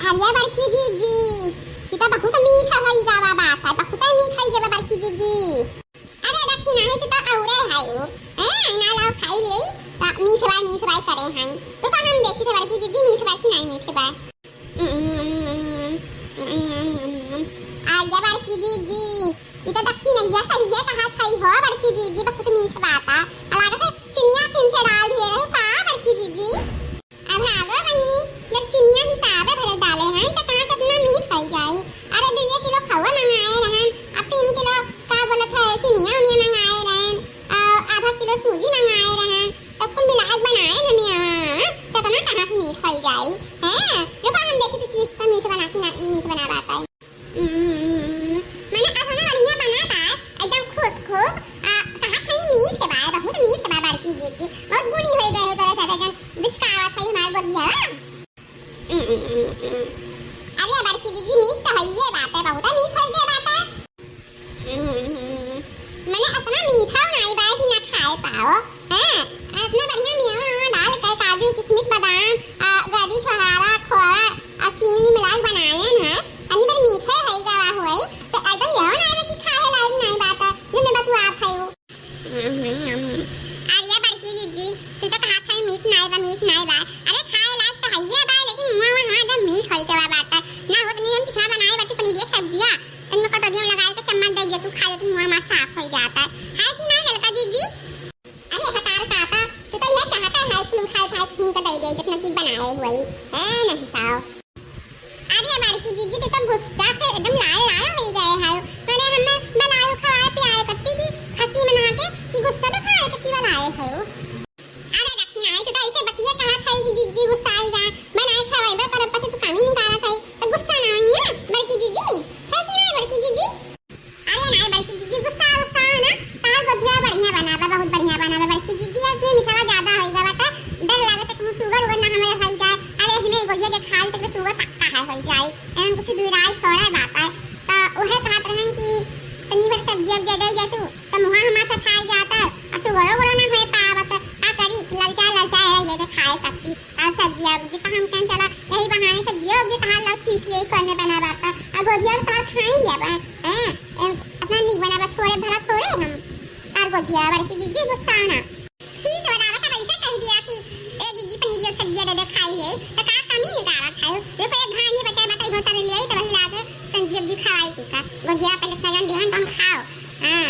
अरे बड़की जीजी ये तो बहुत मीठा है गावा बात है बहुत मीठा है गावा बड़की जीजी अरे रखी नहीं तो औरे है वो ना लाओ खाई ले मीठ बाई करे हैं तो हम देखी थे बड़की जीजी मीठ बाई की नहीं मीठ बाई आजा बड़की जीजी ये तो दक्षी नहीं है सही है कहा खाई हो बड़की जीजी बहुत मीठ बात है अलग से चिनिया पिन से डाल दिए रहे का बड़की जीजी अब आगे बहिनी जब चिनिया हिसाब है भले डाले हैं तो कहां कितना मीठ हो जाए अरे 2 किलो खवा मंगाए रहन अब 3 किलो का बोला था चिनिया उनिया मंगाए रहन आधा किलो सूजी मंगाए रहन तब कुल मिला के बनाए हम यहां तो कितना कहां मीठ हो जाए हैं जो हम देखे तो चीज का मीठ बना पाता है मैंने कहा ना बढ़िया बनाता एकदम खुश खुश कहा खाई मीठ है बा बहुत मीठ बा बड़की जीजी बहुत बुरी हो गई तरह से बगन बिस्कावा खाई हमार बढ़िया अरे बड़की जीजी मीठ तो है ये बात है बहुत मीठ है ये बात है मैंने अपना मीठा नहीं बा कि ना खाए पाओ हैं अपना बढ़िया मियां डाल के काजू किशमिश बादाम गरी छोहारा खोआ चीनी मिला के बनाए हैं अन्य बार मीठे है गवा हुए तो एकदम यह ना कि खाए लायक नहीं बात है जिन्हें बस आप खाओ अरे बड़की जीजी तू तो कहा था मीठ नहीं बा अरे खाए लायक तो है ये बा लेकिन मुंह वहां एकदम मीठ होई गवा बात है ना वो नहीं हम पिछा बनाए बाटी पनीर की सब्जियां इनमें कटोरियां लगाए के चम्मच दे दे तू खा ले तो मुंह में साफ हो जाता है कि ना लड़का जीजी अरे हतार पापा तू तो यह चाहता है तुम खाए फिर के दे दे जितना चीज बनाए हुए है नहीं खाओ अरे बड़की जीजी तू तो गुस्सा से एकदम लाल हो गए है मैंने हमें बनाए खवाए पियाए कत्ती की खसी बना के कि गुस्सा तो खाए कत्ती बनाए है अरे रखी नहीं तू तो ऐसे बतिया कहा था कि जीजी गुस्सा आ जाए बनाए खवाए बे पर ऊपर से तू कहानी निकाला था तो गुस्सा ना आई है बड़की जीजी है कि नहीं बड़की जीजी अरे नहीं बड़की जीजी गुस्सा है ना ताल गुजिया बढ़िया बना बहुत बढ़िया बना बड़की जीजी इसमें मीठा ज्यादा होएगा बेटा डर लगे तो शुगर उगर ना हमें हो जाए अरे इसमें गुजिया के खाल तक शुगर पक्का है हो जाए एम कुछ दुराई थोड़ा बात है तो ओहे कहत रहन कि तनी भर सब्जी अब दे जा तो मुहा हमारा खाई जाता और शुगर उगर ना है पावत आ करी ललचा है ये खाए सकती और सब्जी अब जी हम कन चला यही बहाने सब्जी अब जी कहां लो चीज ले करने बना बात और गुजिया तो खाएंगे अब हैं अपना नहीं बना छोड़े भरा थोड़े हम और गुजिया बड़की जीजी गुस्सा ना ठीक है बता पैसा कह दिया कि ए जीजी पनीर की सब्जी दे खाइए तो का कमी निकाला खाओ देखो एक घानी बचा बता होता ले तो वही लाके सब्जी खाई तू का गुजिया पहले सजन दिहन तुम खाओ हां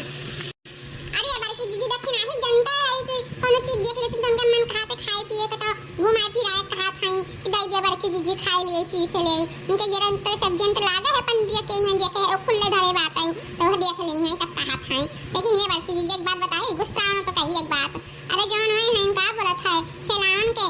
अरे बड़की जीजी देखी नहीं जनता है कि कोनो चीज देख ले तो उनका मन खाते खाए पिए तो घुमाए फिराए कहा खाई दे दे बड़की जीजी खाई लिए चीज ले उनके जरा अंतर सब्जी अंतर लागा है पन दिया के यहां देखे ओ खुले धरे बात है तो वह देख लेंगे कब कहा खाई लेकिन ये बड़की जीजी एक बात बताई गुस्सा ना तो कही एक बात अरे जौन होई है इनका बोलत है खिलावन के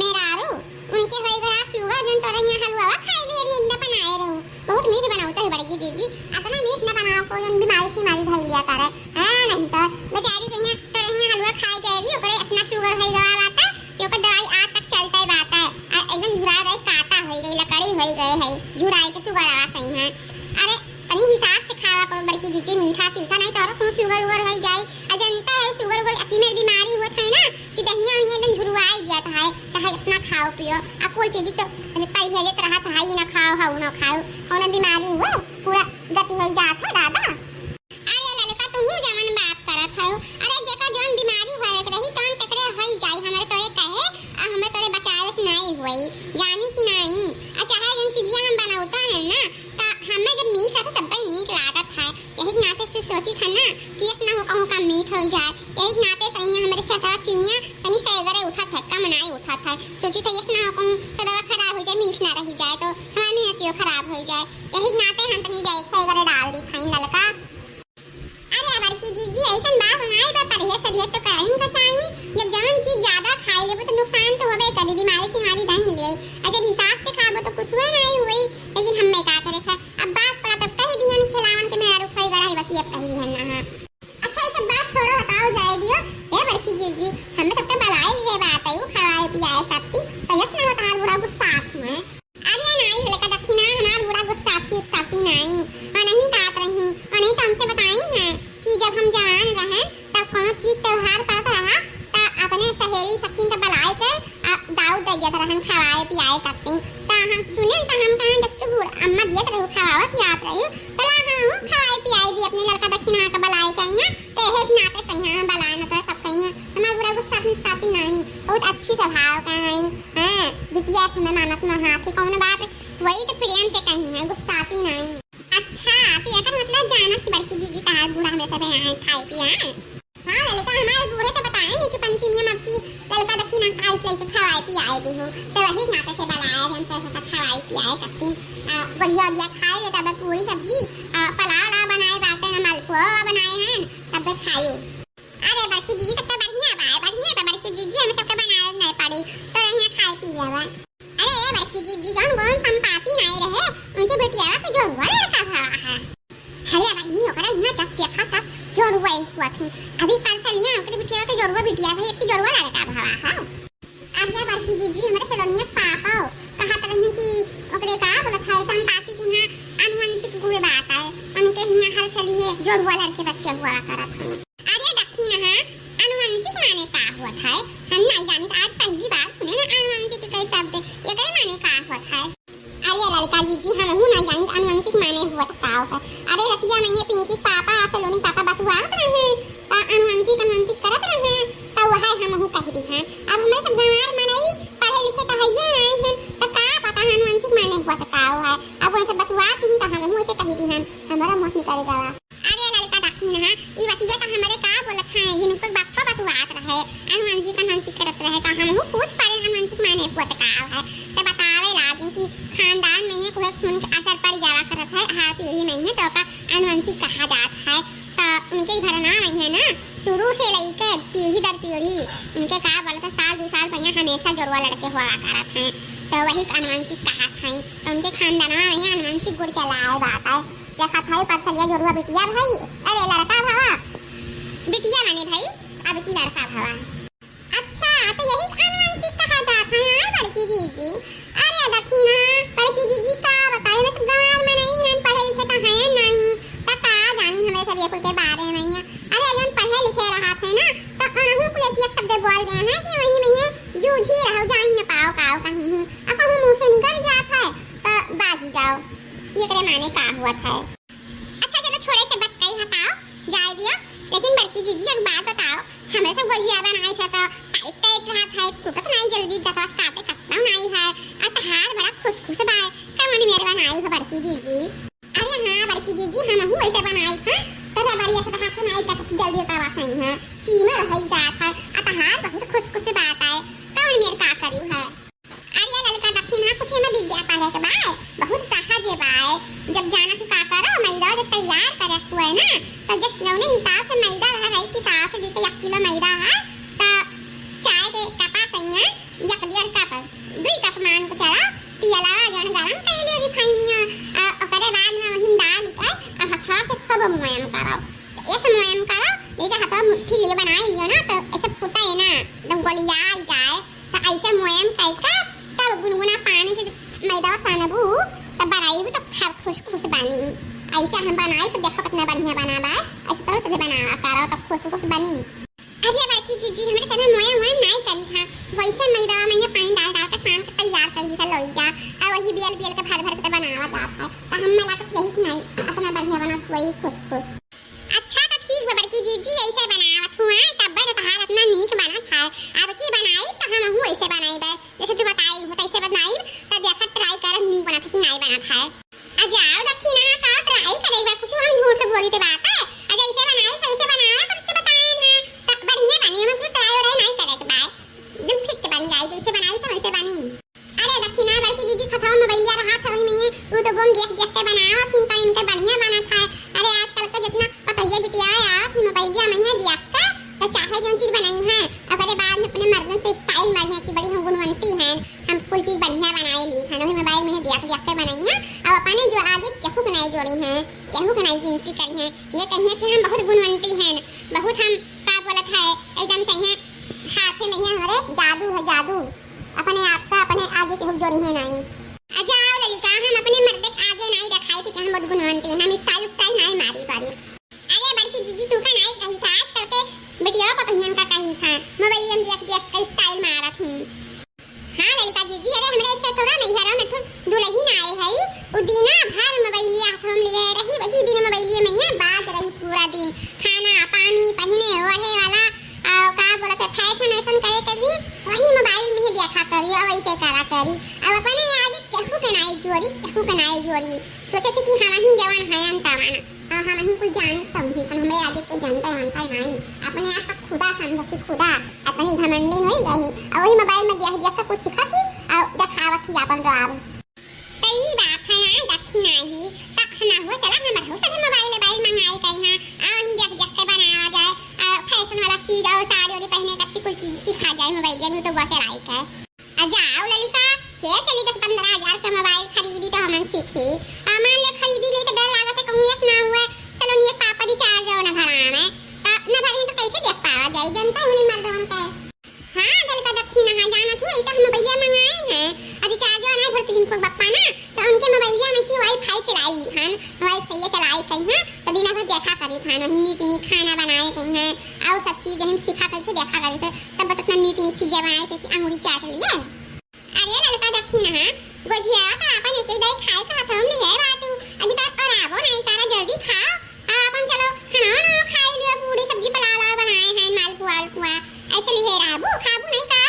मेरारू उनके होई गरा सुगा जन तोरे यहां हलवा खाई लिए नींद बनाए रहू बहुत मीठ बनावता है बड़की जीजी अपना मीठ ना बनाओ को जन बीमारी से मारी धर लिया करे हां नहीं तो बेचारी कहिया तोरे यहां हलवा खाई जाएगी ओकरे इतना शुगर होई गवा बात कि ओकर दवाई आज तक चलता है बात है एकदम झुरा रही काटा हो गई लकड़ी हो गई है झुराई के शुगर आवा सही है अरे तनी हिसाब से खावा करो बड़की जीजी मीठा सीखा नहीं तो और शुगर उगर हो जाए अजंता है शुगर उगर अपनी में बीमारी होत है ना कि दहिया उनिया एकदम झुरवाई जाता है चाहे इतना खाओ पियो अब कोई चीज तो पहले ले तरह था ही ना खाओ हाउ ना खाओ और बीमारी हुआ पूरा गति हो जाता दादा अरे ललका तुम जवन बात करत हो अरे जेका जवन बीमारी होए रही तन तकरे होई जाए हमारे तोरे कहे हमें तोरे बचाए से नहीं होई जानी कि नहीं चाहे जन चीजियां हम बनावता है ना ता हमें जब मीठ आता तब ही मीठ लागत है यही नाते से सोची था ना कि इतना हो कहूं का मीठ हो जाए यही नाते सही हमारे साथ चिनिया तनी से अगर उठा था कम नहीं उठा था सोची था इतना हो कहूं तो दवा खराब हो जाए मीठ ना रह जाए तो हमारी मेहनतियों खराब हो जाए यही नाते हम तनी जाए से अगर डाल दी था ललका अरे बड़की जीजी ऐसा बात नहीं बा पर ये सरियत तो कराइन का चाहिए जब जवन चीज ज्यादा खाई लेबो तो नुकसान तो होबे करी बीमारी से हमारी नहीं ले अगर हिसाब से खाबो तो कुछ हुए नहीं हुई लेकिन हम में का करे था अब बात पड़ा तब कहीं दिया खिलावन के मेरा रुखाई गरा ही बतिया कहीं है ना अच्छा ये सब बात छोड़ो हटाओ जाए दियो ए बड़की जीजी हमें सबका भलाई लिए बात है वो खवाए पियाए सकती तो यस ना होता बुरा गुस्सा में अरे नहीं लगा दक्षिणा हमारा बुरा गुस्सा साथी नहीं और नहीं तात रही और नहीं तो हमसे बताई है कि जब हम जवान रहे तब कौन चीज त्योहार पड़ता रहा तब अपने सहेली सखी का बुलाए के दाऊद दे दिया था हम खवाए पियाए करते तो हम सुने तो हम कहां जब तक अम्मा दिए तो खवावा पियात रही तो ला हम खवाए पियाए दी अपने लड़का दक्षिण का बलाए कहिया ते हे ना के सही हम बलाए न तो सब कहिया हमार बुरा गुस्सा अपनी साथी नहीं बहुत अच्छी स्वभाव का है हां बिटिया हमें मानत न हाथी कौन बात वही तो प्रेम से कही है गुस्साती नहीं अच्छा तो ये का मतलब जानत की बड़की जीजी कहा बूढ़ा में सब आए खाए पियाए हां लड़का हमारे बूढ़े तो बताएंगे कि पंचमी में आपकी लड़का दक्षिण का आइस लेके खवाए पियाए दी हो तो वही नाते से बलाए हम तो खवाए पियाए करती बढ़िया बढ़िया खाए ले तब पूरी सब्जी पलाव ला बनाए बाटे न मालपुआ बनाए हैं तब खायो अरे बड़की जीजी तो बढ़िया बा बड़की जीजी हम सबके बनाए नहीं पड़ी तो यहां खाए पी लेवा अरे बड़की जीजी जान बोल संपाती नहीं रहे उनके बेटिया के जो हुआ लड़का था अरे भाई ओकरा इतना जब देखा तब जोड़ुआ हुआ थी अभी पार्सलियां ओकरे बेटिया के जोड़ुआ बिटिया है एक जोड़ुआ लड़का भवा हां अब ये बड़की जीजी हमारे सलोनिया पापा कहा तरह की ओकरे का बोला था संपाती की ना अनुवंशिक गुण बात है उनके यहाँ हर सलिए जोड़ुआ लड़के बच्चे हुआ करत हैं अरे दक्षिण हां अनुवंशिक माने का हुआ था हम नहीं जानते आज पहली बार सुने ना अनुवंशिक के शब्द ये कई माने का हुआ था अरे लड़का जीजी हम हूं नहीं जानते अनुवंशिक माने हुआ तो का है अरे रतिया में ये पिंकी पापा सलोनी पापा बतुआ रहे अनुवंशिक करत रहे तो वह हम हूं कह दी हां अब हमें सब गंवार मनई पढ़े लिखे तो हइए नहीं हैं तो का पता अनुवंशिक माने हुआ तो का है अब वो सब बतुआ तुम तो हम हूं से कह दी हां हमारा मुंह निकल गया अरे लड़का दक्षिण हां ई बतिया तो हमारे का बोलत है जिनको बापा बतुआत रहे अनुवंशिक करत रहे तो हम हूं पूछ पड़े अनुवंशिक माने हुआ तो का है तो बतावे लागिन कि खानदान में कोई खून का असर पड़ जावा करत है हर पीढ़ी में है तो का अनुवंशिक कहा जात है तो उनके भरना नहीं है ना शुरू से लेकर पीढ़ी दर पीढ़ी उनके का बोलता साल 2 साल पहले हमेशा जोड़वा लड़के हुआ करत हैं तो वही अनुवंशिक कहा था तो उनके खानदान में अनुवंशिक गुण चलाए बात है देखा था परसलिया जोड़वा बिटिया भाई अरे लड़का भवा बिटिया माने भाई अब की लड़का भवा अच्छा तो यही अनुवंशिक कहा जाता है बड़की जीजी अरे दक्षिणा बड़की जीजी का बताए मैं गांव में नहीं है पढ़े लिखे तो है नहीं तो का जानी हमें सब ये कुल के बारे में है अरे जन पढ़े लिखे रहा थे ना तो अनहु कुल एक शब्द बोल गए हैं कि वही में ये जूझी रहो जाई न पाओ काओ कहीं ही अब हम मुंह से निकल जात है तो बाजी जाओ ये करे माने का हुआ था अच्छा चलो छोड़े से बात कही हटाओ जाए दियो लेकिन बड़की जीजी एक बात बताओ हमें सब गोजिया बनाई था तो टाइट टाइट रहा था टूटत नहीं जल्दी दस काटे कटना नहीं है और तहार बड़ा खुश बाय का मन मेरे बनाई है बड़की जीजी अरे हां बड़की जीजी हम हूं ऐसे बनाई था तो बड़ी ऐसे हाथ तो नहीं कट जल्दी तवा सही है चीमा रही जात है और तहार बहुत खुश बात है कौन मेरे का करी है अरे लड़का दक्षिण हां कुछ में विद्या पढ़े के बाद बहुत सहज बाय जब जाना तो का करो मैदा जब तैयार करे हुए ना तो जब जौने हिसाब से मैदा रहा रही हिसाब से जैसे 1 किलो मैदा है तो चाय के कपा सैया 1.5 कप 2 कप मान को चला पियला जन गरम पहले रिफाइनिया ओकरे बाद में वही डाल के और हाथ से खूब मोयम करो तो ऐसे मोयम करो जैसे हाथ मुट्ठी लिए बनाई लियो ना तो ऐसे फुटा है ना एकदम गलिया जाए तो ऐसे मोयम करके तब गुनगुना पानी से मैदा सानबू तब बनाई तो खूब खुश बनी ऐसे हम बनाए तो देखो कितना बढ़िया बना बा ऐसे तरह से बनावा करो तब खुश बनी अरे बड़की जीजी हमारे तरह मोया नहीं करी था वैसे मैदा में पानी डाल के सान के तैयार कर दी लोइया और वही बेल के भर के बनावा जाता है तो हम मला तो यही नहीं अपना बढ़िया बना वही खुश अच्छा तो ठीक है बड़की जीजी ऐसे बनावत हुआ तब तो तहार अपना नीक बना था अब की बनाई तो हम हूं ऐसे बनाई बे जैसे तू बताई हो ऐसे बनाई तो देखा ट्राई कर नी बना था नहीं बना था आ जाओ दक्षिणा का ट्राई करेगा कुछ हम झूठ बोली तो बात है अगर ऐसे बनाई तो ऐसे बनाया पर से बताए ना तब बढ़िया बनी मतलब ट्राई और नहीं करे के बाद जब फिट बन जाए जैसे बनाई तो वैसे बनी अरे दक्षिणा बड़की दीदी खताओ मोबाइल रहा था वही में वो तो बम देख के बनाया फिर तो इनके बढ़िया बना था अरे आजकल का जितना पतैया बिटिया है आप मोबाइल में देख के तो चाहे जो चीज बनाई है अगर बाद में अपने मर्दों से स्टाइल मारने की बड़ी हम गुणवंती हैं हम कुल चीज बढ़िया बनाई ली था वही मोबाइल में देख के बनाई है अब अपने जो आगे केहू के नहीं जोड़ी हैं केहू के नहीं गिनती करी हैं ये कहिए कि हम बहुत गुणवंती हैं बहुत हम का बोलत है एकदम सही है हाथ में है हमारे जादू है जादू अपने आप का अपने आगे केहू जोड़ी है नहीं आ जाओ ललिका हम अपने मर्द आगे नहीं रखाई थी कि हम बहुत गुणवंती हैं हम स्टाइल नहीं मारी करी अरे बड़की जीजी तू का नहीं कही था आजकल के बेटिया पतंगन का कही था मोबाइल में देख के स्टाइल मारा थी हां ललिका जीजी अरे हमरे से थोड़ा नहीं हरा में दुलही ना आए है उ दीना भर मोबाइलिया हाथ में लिए रही वही दिन मोबाइलिया में यहाँ बात रही पूरा दिन खाना पानी पहने ओढ़े वाला और का बोलते फैशन वैशन करे कभी वही मोबाइल में ही देखा करी और ऐसे करा करी अब अपने आगे कहू के नाई जोरी सोचे थे कि हम ही जवान हैं अंतवाना और हम ही कुछ जान समझी पर हमें आगे को जानता नहीं अपने आप का खुदा समझती खुदा अपनी घमंडी होई गई और वही मोबाइल में देख के कुछ सीखा थी और दिखावत थी अपन राव कई बात है ना दक्षिणा ही तक ना हुआ चला हम हो सब मोबाइल मंगाई कहीं हां और देख के बनाया जाए फैशन वाला चीज और साड़ी वाली पहने का कोई चीज सिखा जाए मोबाइल में तो बस लाइक है अब जाओ ललिता के चली 10-15 हज़ार का मोबाइल खरीदी तो हम सीखी मान ले खरीदी ले तो डर लागत है कहूं ना हुए चलो नहीं पापा रिचार्ज हो ना भरा में ना भरी तो कैसे देख पावा जाए जनता हुनी मर्दवन का हां ललिता दक्षिणा हां जाना तू ऐसा हम भैया मंगाए हैं अभी रिचार्ज ना भरती इनको पप्पा ना तो उनके मोबाइल में से वाईफाई चलाई थान वाईफाई चलाई कहीं हां तो दिन भर देखा करी थान नीक खाना बनाए कहीं हां और सब चीज हम सिखा करके देखा करी थे तब तक नीक चीज बनाए थे कि अंगूरी चाट लिया अरे ललिता दक्षिणा हां गोजिया का अपन ऐसे दही खाए का हम नहीं है बातू अभी तक और आवो नहीं तारा जल्दी खाओ अपन चलो खाना खाई लियो पूरी सब्जी पलाला बनाए हैं मालपुआ ऐसे नहीं है राबू खाबू नहीं का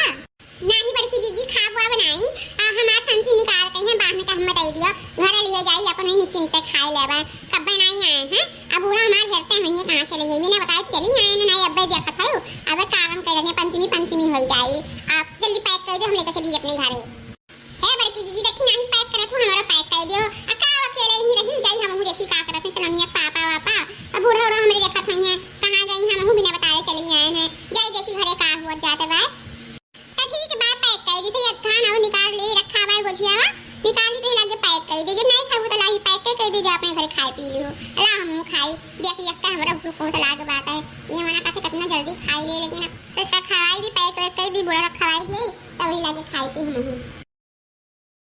नहीं बड़की दीदी खाबुआ बनाई हमार संती निकाल कहीं है बाहर का हम दे दियो घर ले जाई अपन ही निश्चिंत खाए लेबा कब नहीं आए हैं अब बूढ़ा हमार हेरते हैं ये कहां चले गई मैंने बताया चली आए नहीं अब्बे देखा था अब काम कर रहे पंचमी हो जाए आप जल्दी पैक कर दो हम लेकर चलिए अपने घर है बड़की दीदी दक्षिणा ही पैक करत हूं हमारा पैक कर दियो अका अकेले ही रही जाई हम देखी का करत है सलोनिया पापा अब बूढ़ा हमरे देखा था ये कहां गई हम बिना बताए चली आए हैं जाई देखी घरे का हुआ जाते बा तो ठीक बा पैक कर दी थी खाना और निकाल ले रखा बा गोजिया निकाली तो लगे पैक कर दे नहीं खाऊ तो लाई पैक कर दे जा अपने घर खाए पी लियो अला हम खाई देख के हमरा बहुत लाग बात है ये मना का कितना जल्दी खाई ले लेकिन तो खवाई भी पैक कर दी बुरा खवाई दी तभी लगे खाई पी हम